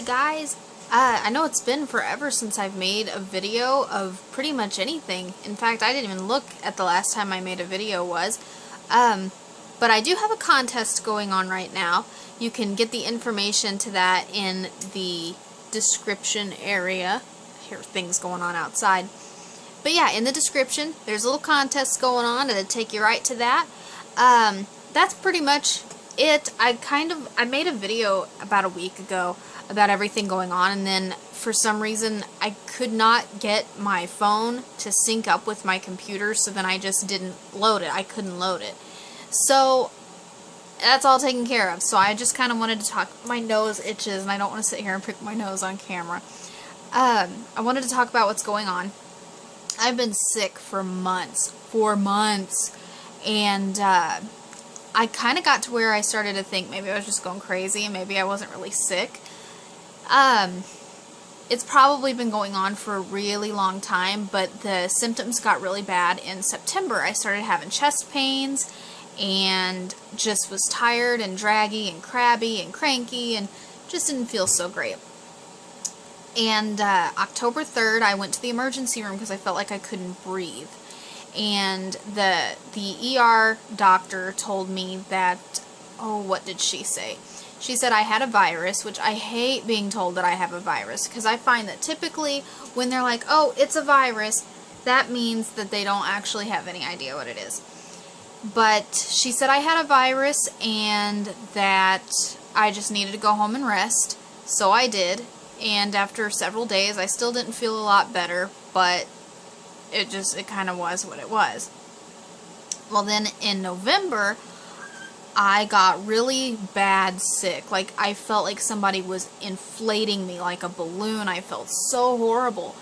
Hey guys, I know it's been forever since I've made a video of pretty much anything. In fact, I didn't even look at the last time I made a video was. But I do have a contest going on right now. You can get the information to that in the description area. I hear things going on outside. But yeah, in the description, there's a little contest going on, and it'll take you right to that. That's pretty much it. I made a video about a week ago about everything going on, and then for some reason I could not get my phone to sync up with my computer, so then I just didn't load it. I couldn't load it. So that's all taken care of. So I just kind of wanted to talk. My nose itches, and I don't want to sit here and pick my nose on camera. I wanted to talk about what's going on. I've been sick for months. And I kind of got to where I started to think maybe I was just going crazy and maybe I wasn't really sick. It's probably been going on for a really long time, but the symptoms got really bad in September. I started having chest pains and just was tired and draggy and crabby and cranky and just didn't feel so great. And October 3rd, I went to the emergency room because I felt like I couldn't breathe. And the ER doctor told me that, oh, what did she say? She said I had a virus, which I hate being told that I have a virus, because I find that typically when they're like, oh, it's a virus, that means that they don't actually have any idea what it is. But she said I had a virus and that I just needed to go home and rest, so I did. And after several days, I still didn't feel a lot better, but it kind of was what it was. Well, then in November, I got really bad sick. Like, I felt like somebody was inflating me like a balloon. I felt so horrible.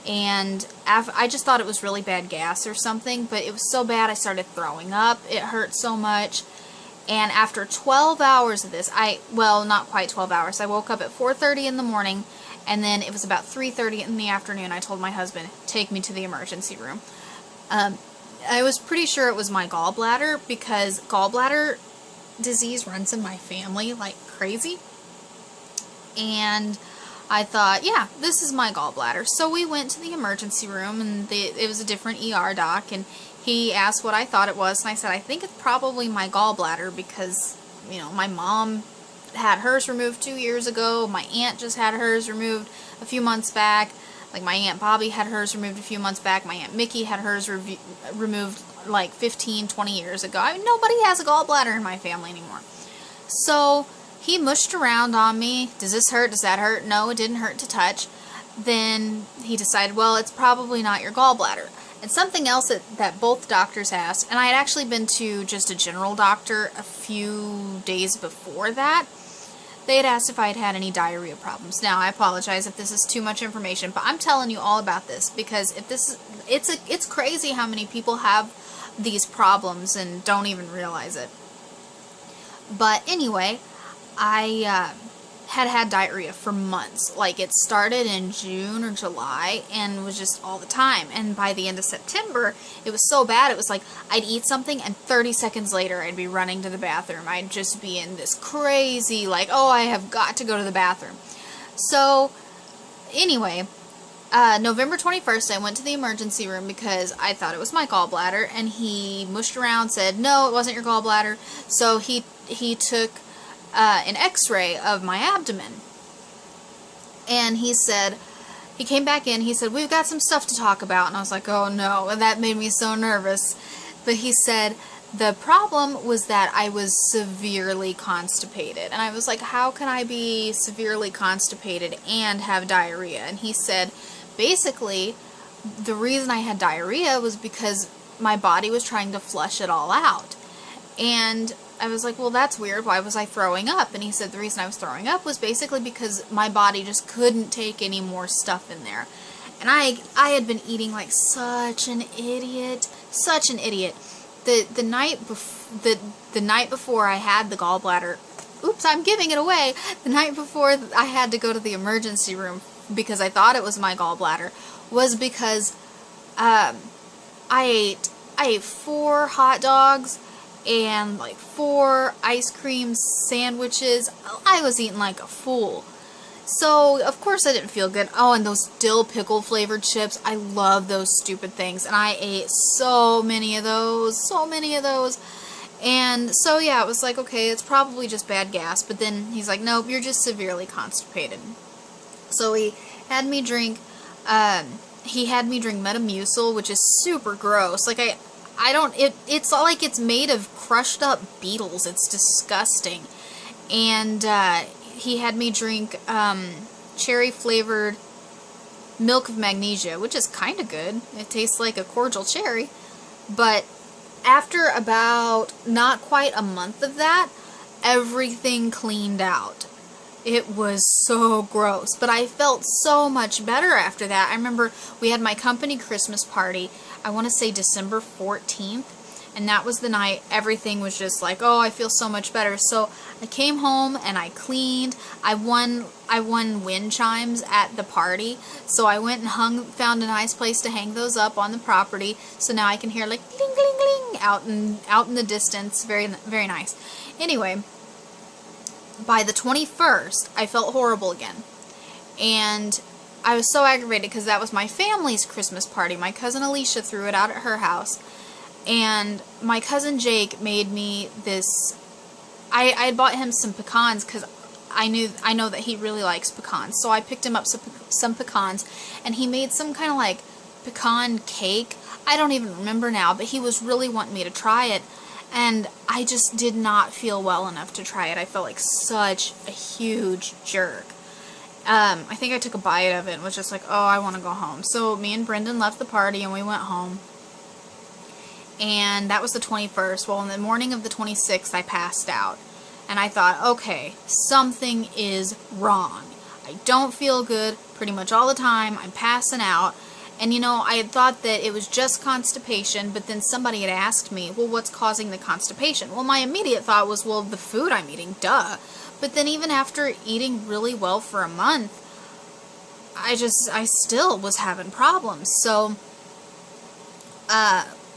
And I just thought it was really bad gas or something, but it was so bad I started throwing up. It hurt so much. And after 12 hours of this, well, not quite 12 hours. I woke up at 4:30 in the morning, and then it was about 3:30 in the afternoon. I told my husband, take me to the emergency room. I was pretty sure it was my gallbladder, because gallbladder disease runs in my family like crazy. And I thought, yeah, this is my gallbladder. So we went to the emergency room, and it was a different ER doc, and he asked what I thought it was, and I said, I think it's probably my gallbladder because, you know, my mom had hers removed 2 years ago. My aunt just had hers removed a few months back. Like, my Aunt Bobby had hers removed a few months back. My Aunt Mickey had hers removed like 15, 20 years ago. I mean, nobody has a gallbladder in my family anymore. So he mushed around on me. Does this hurt? Does that hurt? No, it didn't hurt to touch. Then he decided, well, it's probably not your gallbladder. And something else that both doctors asked, and I had actually been to just a general doctor a few days before that. They had asked if I had had any diarrhea problems. Now, I apologize if this is too much information, but I'm telling you all about this because if this is, it's crazy how many people have these problems and don't even realize it. But anyway, I had diarrhea for months. Like, it started in June or July and was just all the time. And by the end of September, it was so bad, it was like I'd eat something and 30 seconds later I'd be running to the bathroom. I'd just be in this crazy, like, oh, I have got to go to the bathroom. So anyway, November 21st, I went to the emergency room because I thought it was my gallbladder, and he mushed around, said, no, it wasn't your gallbladder. So he took an x-ray of my abdomen, and he came back in, he said, we've got some stuff to talk about, and I was like, oh no, and that made me so nervous. But he said the problem was that I was severely constipated, and I was like, how can I be severely constipated and have diarrhea? And he said, basically, the reason I had diarrhea was because my body was trying to flush it all out. And I was like, well, that's weird. Why was I throwing up? And he said the reason I was throwing up was basically because my body just couldn't take any more stuff in there. And I had been eating like such an idiot. The night before I had the gallbladder, oops, I'm giving it away. The night before I had to go to the emergency room because I thought it was my gallbladder was because I ate 4 hot dogs and like 4 ice cream sandwiches. I was eating like a fool. So, of course I didn't feel good. Oh, and those dill pickle flavored chips. I love those stupid things. And I ate so many of those. So many of those. And so, yeah, it was like, okay, it's probably just bad gas. But then he's like, nope, you're just severely constipated. So he had me drink, Metamucil, which is super gross. Like, it's all like it's made of crushed up beetles. It's disgusting. And, he had me drink cherry-flavored milk of magnesia, which is kind of good. It tastes like a cordial cherry. But after about not quite a month of that, everything cleaned out. It was so gross. But I felt so much better after that. I remember we had my company Christmas party, I want to say December 14th. And that was the night everything was just like, oh, I feel so much better. So I came home and I cleaned. I won wind chimes at the party. So I went and found a nice place to hang those up on the property. So now I can hear like gling, gling, gling out in the distance. Very, very nice. Anyway, by the 21st, I felt horrible again. And I was so aggravated because that was my family's Christmas party. My cousin Alicia threw it out at her house. And my cousin Jake made me this, I had bought him some pecans because I know that he really likes pecans. So I picked him up some pecans, and he made some kind of like pecan cake. I don't even remember now, but he was really wanting me to try it. And I just did not feel well enough to try it. I felt like such a huge jerk. I think I took a bite of it and was just like, oh, I want to go home. So me and Brendan left the party and we went home. And that was the 21st. Well, in the morning of the 26th, I passed out. And I thought, okay, something is wrong. I don't feel good pretty much all the time. I'm passing out. And, you know, I had thought that it was just constipation, but then somebody had asked me, well, what's causing the constipation? Well, my immediate thought was, well, the food I'm eating, duh. But then even after eating really well for a month, I still was having problems. So,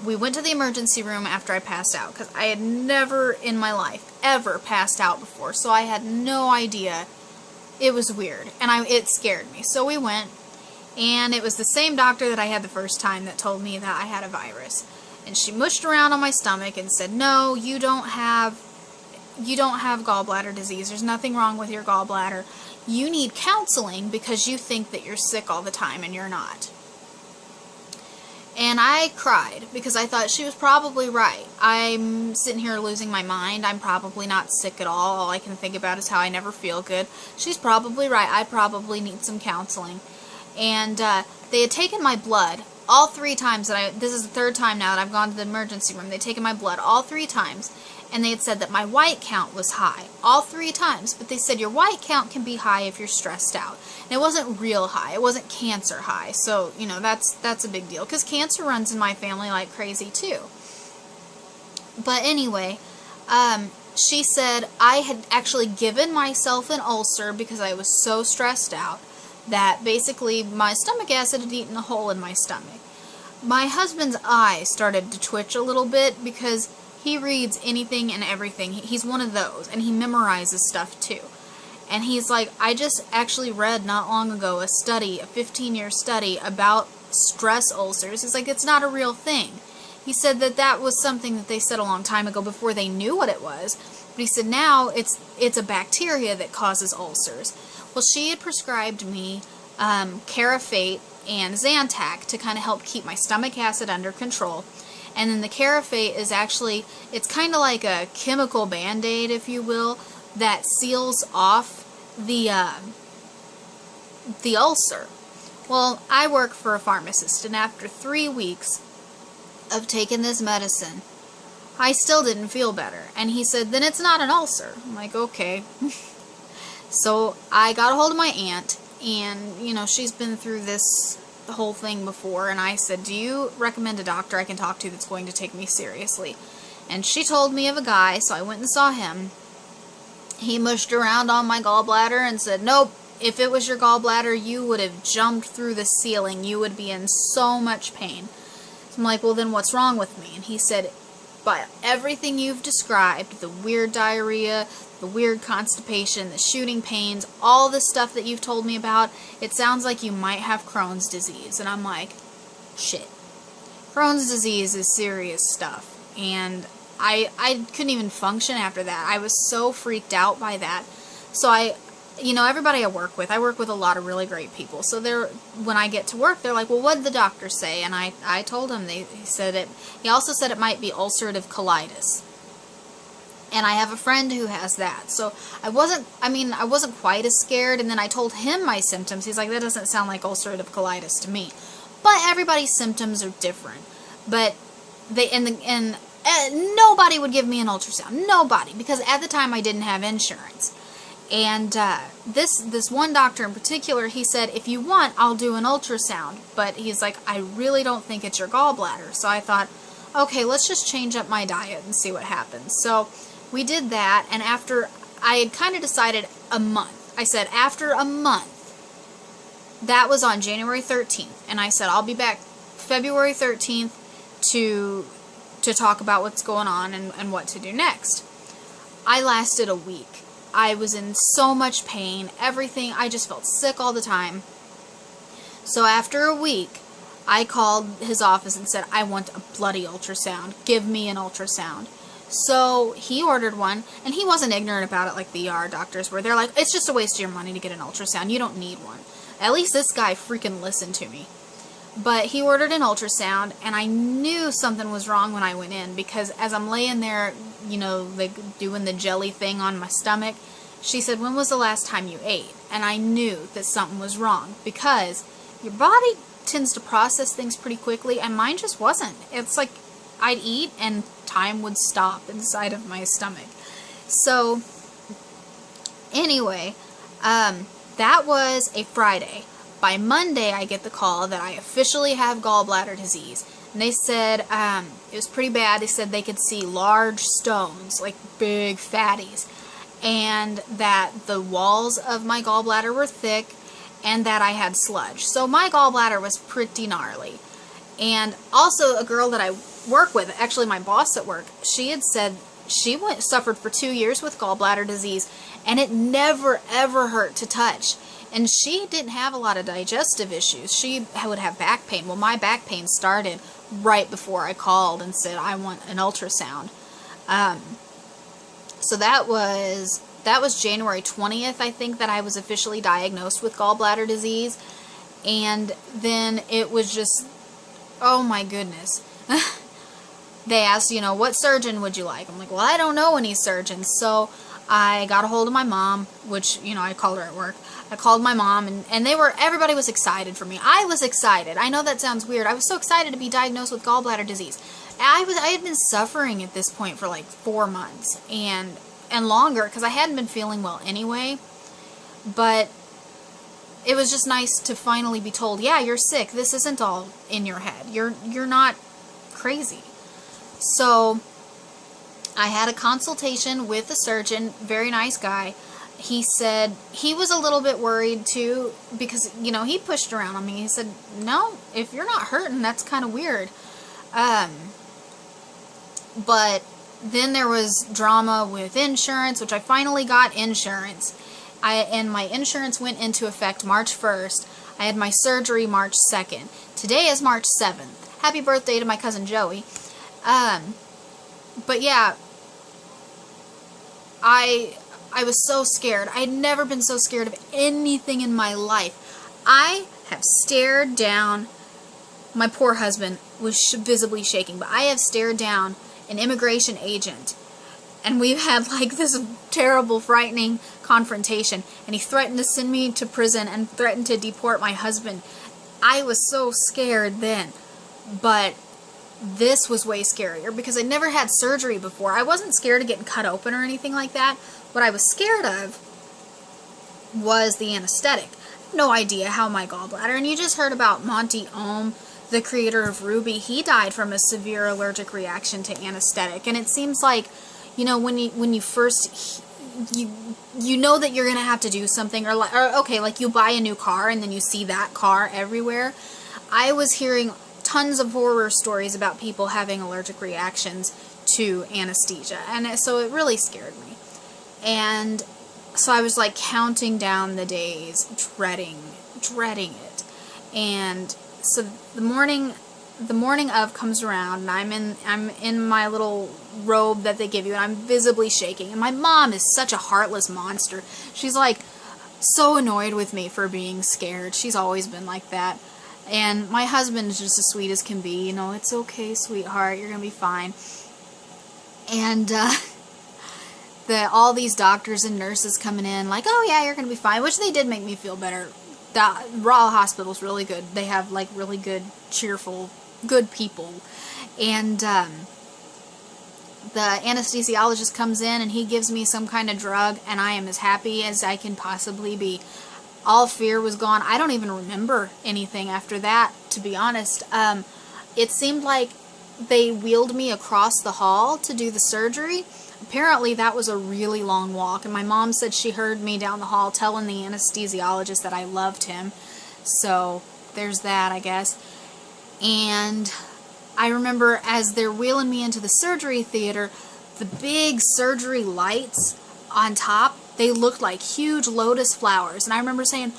we went to the emergency room after I passed out, because I had never in my life ever passed out before, so I had no idea. It was weird, and it scared me. So we went, and it was the same doctor that I had the first time that told me that I had a virus. And she mushed around on my stomach and said, no, you don't have gallbladder disease. There's nothing wrong with your gallbladder. You need counseling because you think that you're sick all the time, and you're not. And I cried because I thought she was probably right. I'm sitting here losing my mind. I'm probably not sick at all. All I can think about is how I never feel good. She's probably right. I probably need some counseling. And they had taken my blood all 3 times this is the 3rd time now that I've gone to the emergency room. They'd taken my blood all 3 times. And they had said that my white count was high all 3 times. But they said your white count can be high if you're stressed out. And it wasn't real high. It wasn't cancer high. So, you know, that's a big deal. Because cancer runs in my family like crazy too. But anyway, she said I had actually given myself an ulcer because I was so stressed out that basically my stomach acid had eaten a hole in my stomach. My husband's eye started to twitch a little bit because he reads anything and everything. He's one of those, and he memorizes stuff too. And he's like, I just actually read not long ago a 15-year study about stress ulcers. He's like, it's not a real thing. He said that was something that they said a long time ago before they knew what it was. But he said now it's a bacteria that causes ulcers. Well, she had prescribed me Carafate and Zantac to kind of help keep my stomach acid under control. And then the Carafate is actually, it's kind of like a chemical Band-Aid, if you will, that seals off the ulcer. Well, I work for a pharmacist, and after 3 weeks of taking this medicine, I still didn't feel better. And he said, then it's not an ulcer. I'm like, okay. So I got a hold of my aunt, and, you know, she's been through the whole thing before, and I said, do you recommend a doctor I can talk to that's going to take me seriously? And she told me of a guy, so I went and saw him. He mushed around on my gallbladder and said, nope, if it was your gallbladder, you would have jumped through the ceiling. You would be in so much pain. So I'm like, well, then what's wrong with me? And he said, by everything you've described, the weird diarrhea, the weird constipation, the shooting pains, all the stuff that you've told me about, it sounds like you might have Crohn's disease. And I'm like, shit. Crohn's disease is serious stuff. And I couldn't even function after that. I was so freaked out by that. So everybody I work with a lot of really great people. So when I get to work, they're like, well, what did the doctor say? And I told him, he also said it might be ulcerative colitis. And I have a friend who has that. So I wasn't quite as scared. And then I told him my symptoms. He's like, that doesn't sound like ulcerative colitis to me. But everybody's symptoms are different. But nobody would give me an ultrasound. Nobody. Because at the time I didn't have insurance. And this one doctor in particular, he said, if you want, I'll do an ultrasound. But he's like, I really don't think it's your gallbladder. So I thought, okay, let's just change up my diet and see what happens. So we did that, and after I had kind of decided a month, I said after a month, that was on January 13th, and I said I'll be back February 13th to talk about what's going on and what to do next. I lasted a week. I was in so much pain, everything, I just felt sick all the time. So after a week, I called his office and said, I want a bloody ultrasound. Give me an ultrasound. So he ordered one, and he wasn't ignorant about it like the ER doctors were. They're like, it's just a waste of your money to get an ultrasound. You don't need one. At least this guy freaking listened to me. But he ordered an ultrasound, and I knew something was wrong when I went in, because as I'm laying there, like doing the jelly thing on my stomach, she said, when was the last time you ate? And I knew that something was wrong, because your body tends to process things pretty quickly, and mine just wasn't. It's like I'd eat and time would stop inside of my stomach. So anyway, that was a Friday. By Monday, I get the call that I officially have gallbladder disease. And they said it was pretty bad. They said they could see large stones, like big fatties, and that the walls of my gallbladder were thick, and that I had sludge. So my gallbladder was pretty gnarly. And also a girl that I work with, actually my boss at work, she had said she suffered for 2 years with gallbladder disease, and it never ever hurt to touch. And she didn't have a lot of digestive issues. She would have back pain. Well, my back pain started right before I called and said I want an ultrasound. So that was January 20th, I think, that I was officially diagnosed with gallbladder disease. And then it was just, oh my goodness. They asked, what surgeon would you like? I'm like, well, I don't know any surgeons. So I got a hold of my mom, which, I called her at work. I called my mom, and everybody was excited for me. I was excited. I know that sounds weird. I was so excited to be diagnosed with gallbladder disease. I had been suffering at this point for like 4 months and longer, because I hadn't been feeling well anyway. But it was just nice to finally be told, yeah, you're sick. This isn't all in your head. You're not crazy. So I had a consultation with a surgeon, very nice guy. He said he was a little bit worried too, because, he pushed around on me. He said, no, if you're not hurting, that's kind of weird. But then there was drama with insurance, which I finally got insurance. And my insurance went into effect March 1st. I had my surgery March 2nd. Today is March 7th. Happy birthday to my cousin Joey. But yeah, I was so scared. I had never been so scared of anything in my life. I have stared down, my poor husband was visibly shaking, but I have stared down an immigration agent, and we've had like this terrible, frightening confrontation, and he threatened to send me to prison and threatened to deport my husband. I was so scared then, but this was way scarier because I never had surgery before. I wasn't scared of getting cut open or anything like that. What I was scared of was the anesthetic. I have no idea how my gallbladder, and you just heard about Monty Ohm, the creator of Ruby. He died from a severe allergic reaction to anesthetic, and it seems like, when you first, you know that you're going to have to do something, or okay, like you buy a new car and then you see that car everywhere. I was hearing tons of horror stories about people having allergic reactions to anesthesia, and so it really scared me. And so I was like counting down the days, dreading it. And so the morning of comes around, and I'm in my little robe that they give you, and I'm visibly shaking. And my mom is such a heartless monster. She's like so annoyed with me for being scared. She's always been like that. And my husband is just as sweet as can be. You know, it's okay, sweetheart, you're gonna be fine. And all these doctors and nurses coming in like, oh yeah, you're gonna be fine, which they did make me feel better. The Raw Hospital's really good. They have like really good, cheerful, good people. And the anesthesiologist comes in and he gives me some kind of drug, and I am as happy as I can possibly be. All fear was gone. I don't even remember anything after that, to be honest. It seemed like they wheeled me across the hall to do the surgery. Apparently that was a really long walk, and my mom said she heard me down the hall telling the anesthesiologist that I loved him. So there's that, I guess. And I remember as they're wheeling me into the surgery theater, the big surgery lights on top, they looked like huge lotus flowers. And I remember saying,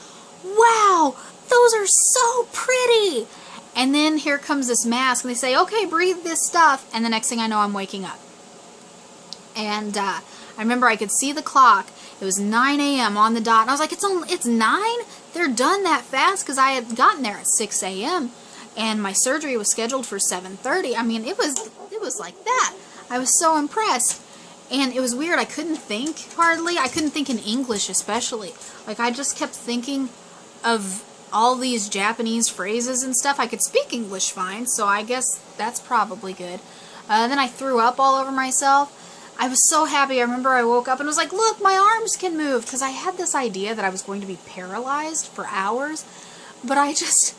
wow, those are so pretty. And then here comes this mask, and they say, okay, breathe this stuff. And the next thing I know, I'm waking up. And I remember I could see the clock. It was 9 a.m. on the dot. And I was like, it's 9? They're done that fast? Because I had gotten there at 6 a.m. And my surgery was scheduled for 7:30. I mean, it was like that. I was so impressed. And it was weird. I couldn't think hardly. I couldn't think in English especially. Like, I just kept thinking of all these Japanese phrases and stuff. I could speak English fine, so I guess that's probably good. Then I threw up all over myself. I was so happy. I remember I woke up and was like, look, my arms can move. Because I had this idea that I was going to be paralyzed for hours. But I just,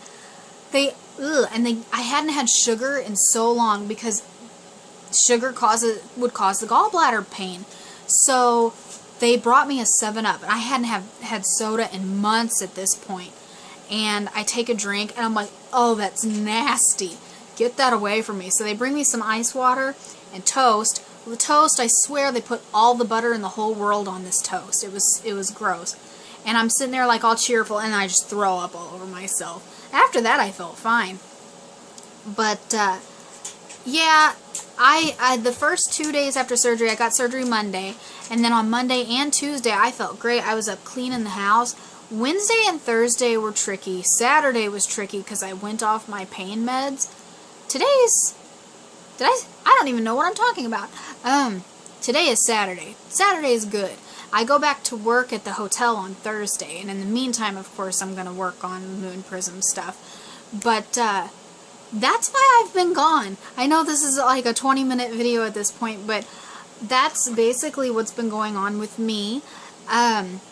I hadn't had sugar in so long because sugar would cause the gallbladder pain. So they brought me a 7-Up. And I hadn't had soda in months at this point. And I take a drink and I'm like, oh, that's nasty. Get that away from me. So they bring me some ice water and toast. The toast, I swear they put all the butter in the whole world on this toast. It was gross. And I'm sitting there like all cheerful, and I just throw up all over myself. After that, I felt fine. But, yeah, the first 2 days after surgery, I got surgery Monday. And then on Monday and Tuesday, I felt great. I was up cleaning the house. Wednesday and Thursday were tricky. Saturday was tricky because I went off my pain meds. I don't even know what I'm talking about. Today is Saturday. Saturday is good. I go back to work at the hotel on Thursday, and in the meantime, of course, I'm going to work on Moon Prism stuff. But, that's why I've been gone. I know this is like a 20-minute video at this point, but that's basically what's been going on with me.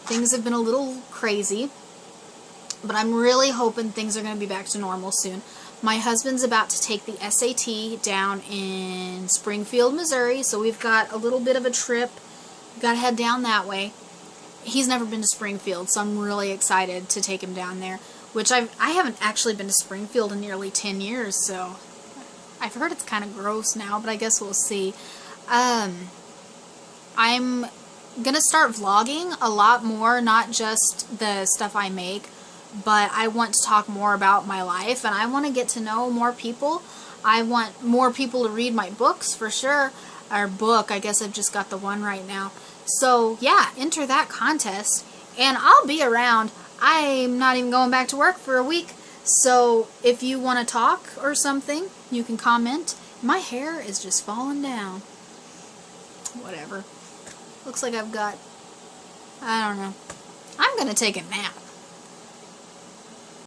Things have been a little crazy, but I'm really hoping things are going to be back to normal soon. My husband's about to take the SAT down in Springfield, Missouri, so we've got a little bit of a trip. We've got to head down that way. He's never been to Springfield, so I'm really excited to take him down there, which I haven't actually been to Springfield in nearly 10 years, so I've heard it's kind of gross now, but I guess we'll see. I'm going to start vlogging a lot more, not just the stuff I make, but I want to talk more about my life, and I want to get to know more people. I want more people to read my books, for sure. Or book, I guess I've just got the one right now. So, yeah, enter that contest, and I'll be around. I'm not even going back to work for a week, so if you want to talk or something, you can comment. My hair is just falling down. Whatever. Looks like I've got, I don't know. I'm going to take a nap.